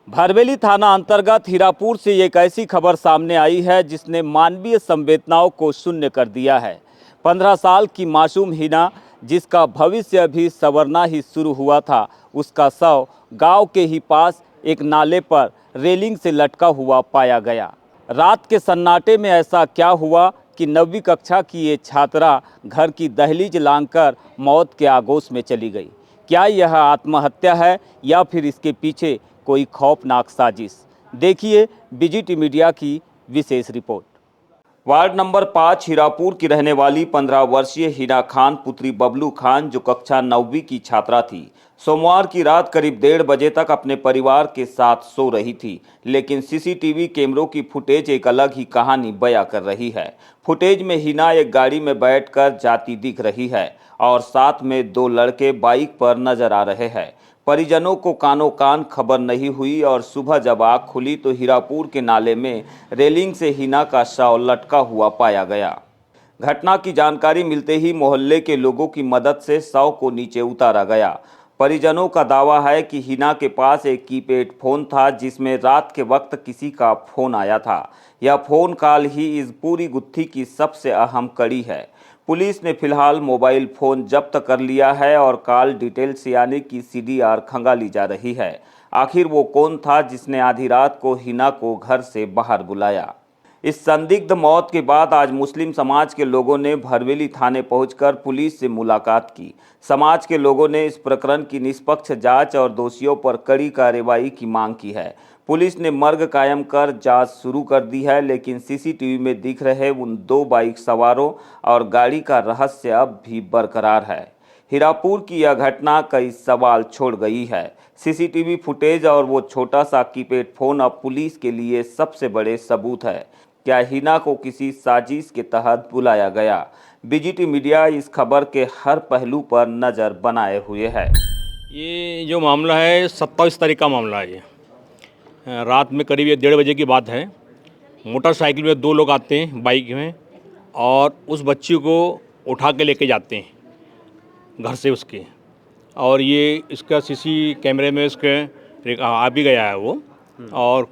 भरवेली थाना अंतर्गत हीरापुर से एक ऐसी खबर सामने आई है जिसने मानवीय संवेदनाओं को शून्य कर दिया है। 15 साल की मासूम हिना, जिसका भविष्य अभी संवरना ही शुरू हुआ था, उसका शव गांव के ही पास एक नाले पर रेलिंग से लटका हुआ पाया गया। रात के सन्नाटे में ऐसा क्या हुआ कि 9वीं कक्षा की ये छात्रा घर की दहलीज लांघकर मौत के आगोश में चली गई। क्या यह आत्महत्या है या फिर इसके पीछे कोई खौफनाक साजिश? देखिए बीजीटी मीडिया की विशेष रिपोर्ट। वार्ड नंबर 5 हीरापुर की रहने वाली 15 वर्षीय हिना खान पुत्री बबलू खान, जो कक्षा 9वीं की छात्रा थी, सोमवार की रात करीब 1:30 बजे तक अपने परिवार के साथ सो रही थी। लेकिन सीसीटीवी कैमरों की फुटेज एक अलग ही कहानी बयां कर रही है। फुटेज में हिना एक गाड़ी में बैठकर जाती दिख रही है और साथ में 2 लड़के बाइक पर नजर आ रहे हैं। परिजनों को कानों कान खबर नहीं हुई और सुबह जब आँख खुली तो हीरापुर के नाले में रेलिंग से हिना का शव लटका हुआ पाया गया। घटना की जानकारी मिलते ही मोहल्ले के लोगों की मदद से शव को नीचे उतारा गया। परिजनों का दावा है कि हिना के पास एक कीपैड फोन था जिसमें रात के वक्त किसी का फोन आया था। यह फोन कॉल ही इस पूरी गुत्थी की सबसे अहम कड़ी है। पुलिस ने फिलहाल मोबाइल फ़ोन जब्त कर लिया है और कॉल डिटेल्स यानी कि सीडीआर खंगाली जा रही है। आखिर वो कौन था जिसने आधी रात को हिना को घर से बाहर बुलाया? इस संदिग्ध मौत के बाद आज मुस्लिम समाज के लोगों ने भरवेली थाने पहुंचकर पुलिस से मुलाकात की। समाज के लोगों ने इस प्रकरण की निष्पक्ष जांच और दोषियों पर कड़ी कार्रवाई की मांग की है। पुलिस ने मर्ग कायम कर जांच शुरू कर दी है, लेकिन सीसीटीवी में दिख रहे उन 2 बाइक सवारों और गाड़ी का रहस्य अब भी बरकरार है। हीरापुर की यह घटना कई सवाल छोड़ गई है। सीसीटीवी फुटेज और वो छोटा सा कीपैड फोन अब पुलिस के लिए सबसे बड़े सबूत है। क्या हिना को किसी साजिश के तहत बुलाया गया? बीजीटी मीडिया इस खबर के हर पहलू पर नज़र बनाए हुए है। ये जो मामला है 27 तारीख का मामला है। ये रात में करीब 1:30 बजे की बात है। मोटरसाइकिल में 2 लोग आते हैं बाइक में और उस बच्ची को उठा के लेके जाते हैं घर से उसके, और ये इसका सीसी कैमरे में उसके आ भी गया है वो, और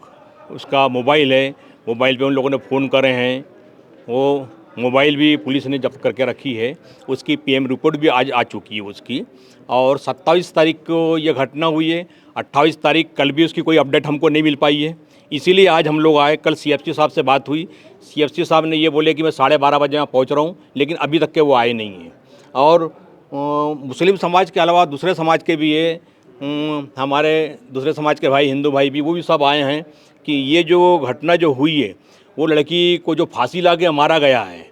उसका मोबाइल है। मोबाइल पे उन लोगों ने फ़ोन करे हैं, वो मोबाइल भी पुलिस ने जब्त करके रखी है। उसकी पीएम रिपोर्ट भी आज आ चुकी है उसकी। और 27 तारीख को ये घटना हुई है। 28 तारीख कल भी उसकी कोई अपडेट हमको नहीं मिल पाई है, इसीलिए आज हम लोग आए। कल सीएफसी साहब से बात हुई। सीएफसी साहब ने ये बोले कि मैं 12:30 बजे यहाँ पहुँच रहा हूँ, लेकिन अभी तक के वो आए नहीं हैं। और मुस्लिम समाज के अलावा दूसरे समाज के भी ये हमारे दूसरे समाज के भाई, हिंदू भाई भी, वो भी सब आए हैं कि ये जो घटना जो हुई है, वो लड़की को जो फांसी लगा के मारा गया है।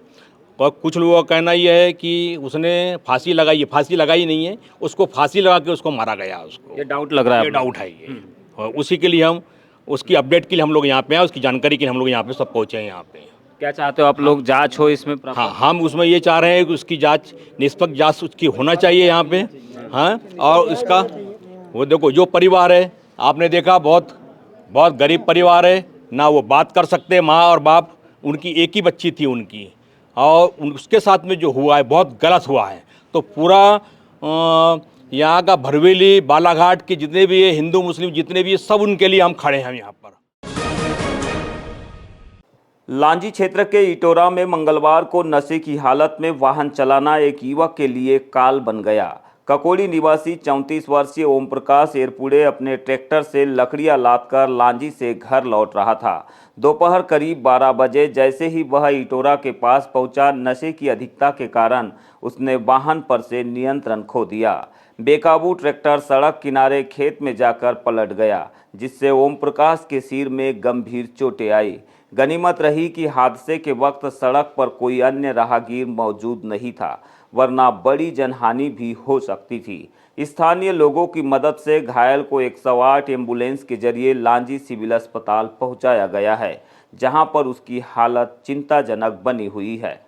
और कुछ लोगों का कहना यह है कि उसने फांसी लगाई है, फांसी लगाई नहीं है, उसको फांसी लगा के उसको मारा गया। उसको ये डाउट लग रहा है? ये डाउट है ये। और उसी के लिए हम उसकी अपडेट के लिए हम लोग यहाँ पे हैं, उसकी जानकारी के लिए हम लोग यहाँ पे सब पहुँचे हैं यहाँ पे। क्या चाहते हो आप लोग? जांच हो इसमें प्रॉपर? हाँ, हम उसमें ये चाह रहे हैं कि उसकी जांच, निष्पक्ष जांच उसकी होना चाहिए यहाँ पे। हाँ, और इसका वो देखो जो परिवार है, आपने देखा बहुत बहुत गरीब परिवार है ना, वो बात कर सकते, माँ और बाप, उनकी एक ही बच्ची थी उनकी, और उसके साथ में जो हुआ है बहुत गलत हुआ है। तो पूरा यहाँ का भरवेली बालाघाट के जितने भी है हिंदू मुस्लिम जितने भी है, सब उनके लिए हम खड़े हैं यहाँ पर। लांजी क्षेत्र के इटोरा में मंगलवार को नशे की हालत में वाहन चलाना एक युवक के लिए काल बन गया। ककोड़ी निवासी 34 वर्षीय ओम प्रकाश एरपुड़े अपने ट्रैक्टर से लकड़ियां लादकर लांजी से घर लौट रहा था। दोपहर करीब 12 बजे जैसे ही वह इटोरा के पास पहुंचा, नशे की अधिकता के कारण उसने वाहन पर से नियंत्रण खो दिया। बेकाबू ट्रैक्टर सड़क किनारे खेत में जाकर पलट गया, जिससे ओम प्रकाश के सिर में गंभीर चोटें आई। गनीमत रही कि हादसे के वक्त सड़क पर कोई अन्य राहगीर मौजूद नहीं था, वरना बड़ी जनहानि भी हो सकती थी। स्थानीय लोगों की मदद से घायल को 108 एम्बुलेंस के जरिए लांजी सिविल अस्पताल पहुंचाया गया है, जहां पर उसकी हालत चिंताजनक बनी हुई है।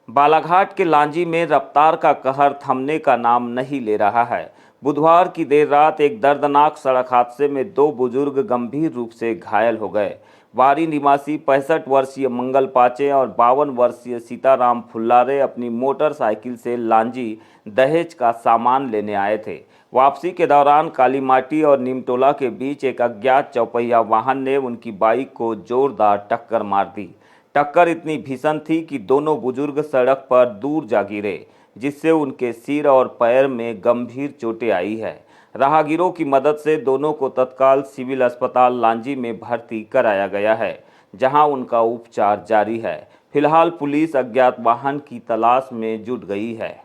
बालाघाट के लांजी में रफ्तार का कहर थमने का नाम नहीं ले रहा है। बुधवार की देर रात एक दर्दनाक सड़क हादसे में 2 बुजुर्ग गंभीर रूप से घायल हो गए। बारी निवासी 65 वर्षीय मंगल पाचे और 52 वर्षीय सीताराम फुल्लारे अपनी मोटरसाइकिल से लांजी दहेज का सामान लेने आए थे। वापसी के दौरान कालीमाटी और नीमटोला के बीच एक अज्ञात चौपहिया वाहन ने उनकी बाइक को जोरदार टक्कर मार दी। टक्कर इतनी भीषण थी कि दोनों बुजुर्ग सड़क पर दूर जा गिरे, जिससे उनके सिर और पैर में गंभीर चोटें आई है। राहगीरों की मदद से दोनों को तत्काल सिविल अस्पताल लांजी में भर्ती कराया गया है, जहां उनका उपचार जारी है। फिलहाल पुलिस अज्ञात वाहन की तलाश में जुट गई है।